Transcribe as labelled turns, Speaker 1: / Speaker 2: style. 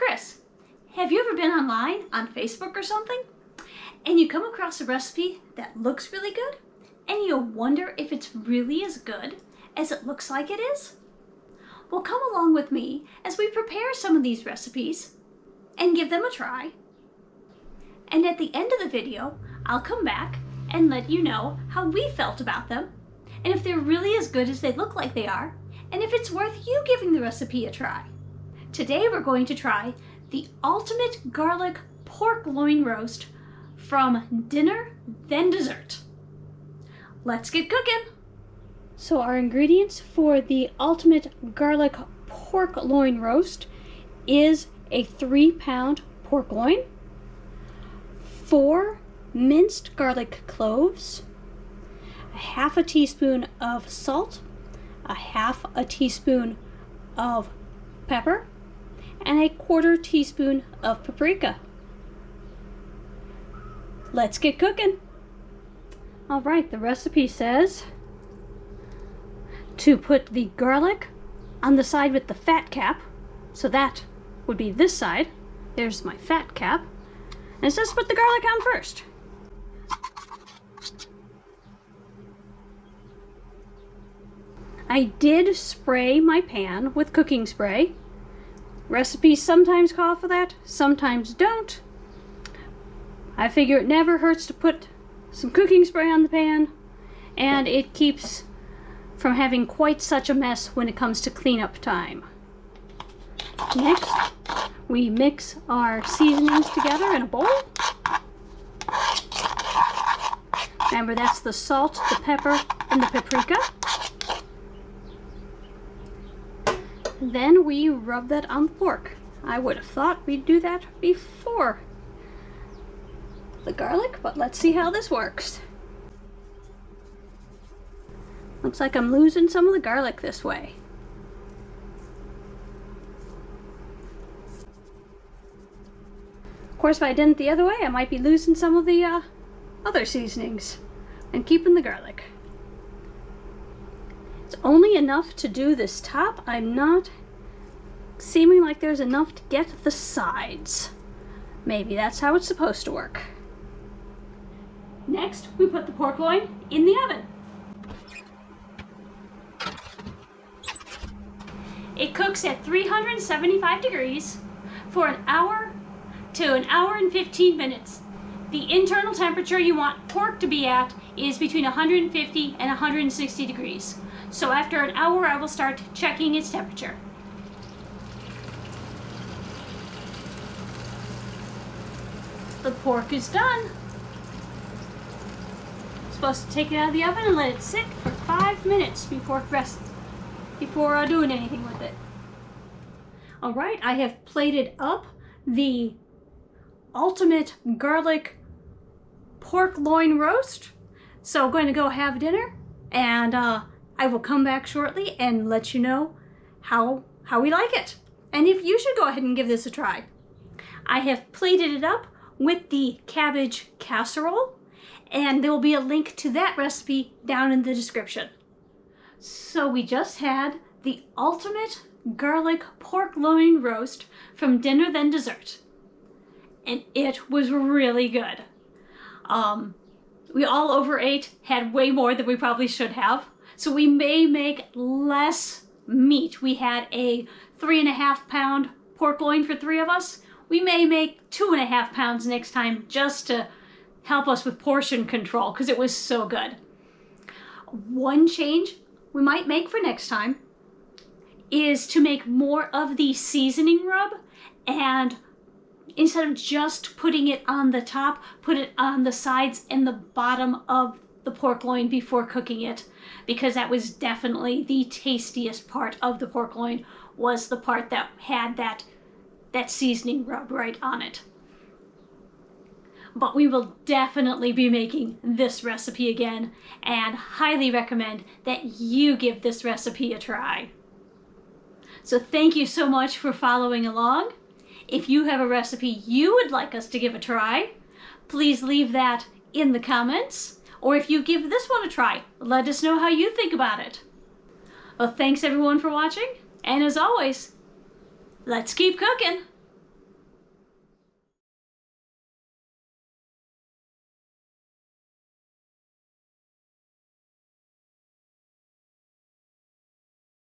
Speaker 1: Chris. Have you ever been online on Facebook or something and you come across a recipe that looks really good and you wonder if it's really as good as it looks like it is? Well, come along with me as we prepare some of these recipes and give them a try. And at the end of the video, I'll come back and let you know how we felt about them and if they're really as good as they look like they are and if it's worth you giving the recipe a try. Today we're going to try the ultimate garlic pork loin roast from Dinner Then Dessert. Let's get cooking! So our ingredients for the ultimate garlic pork loin roast is a 3-pound pork loin, 4 minced garlic cloves, a half a teaspoon of salt, a half a teaspoon of pepper, and a 1/4 teaspoon of paprika. Let's get cooking. All right, the recipe says to put the garlic on the side with the fat cap. So that would be this side. There's my fat cap. And it says put the garlic on first. I did spray my pan with cooking spray. Recipes sometimes call for that, sometimes don't. I figure it never hurts to put some cooking spray on the pan, and it keeps from having quite such a mess when it comes to cleanup time. Next, we mix our seasonings together in a bowl. Remember, that's the salt, the pepper, and the paprika. Then we rub that on the pork. I would have thought we'd do that before the garlic, but let's see how this works. Looks like I'm losing some of the garlic this way. Of course, if I did it the other way, I might be losing some of the other seasonings and keeping the garlic. It's only enough to do this top. I'm not seeming like there's enough to get the sides. Maybe that's how it's supposed to work. Next, we put the pork loin in the oven. It cooks at 375 degrees for an hour to an hour and 15 minutes. The internal temperature you want pork to be at is between 150 and 160 degrees. So after an hour, I will start checking its temperature. The pork is done. Supposed to take it out of the oven and let it sit for 5 minutes before doing anything with it. All right, I have plated up the ultimate garlic pork loin roast. So I'm going to go have dinner, and I will come back shortly and let you know how we like it. And if you should go ahead and give this a try. I have plated it up with the cabbage casserole, and there will be a link to that recipe down in the description. So we just had the ultimate garlic pork loin roast from Dinner Then Dessert. And it was really good. We all overate, had way more than we probably should have. So we may make less meat. We had a 3.5-pound pork loin for 3 of us. We may make 2.5 pounds next time just to help us with portion control because it was so good. One change we might make for next time is to make more of the seasoning rub, and instead of just putting it on the top, put it on the sides and the bottom of the pork loin before cooking it, because that was definitely the tastiest part of the pork loin, was the part that had that seasoning rub right on it. But we will definitely be making this recipe again, and highly recommend that you give this recipe a try. So thank you so much for following along. If you have a recipe you would like us to give a try, please leave that in the comments. Or if you give this one a try, let us know how you think about it. Well, thanks everyone for watching, and as always, let's keep cooking.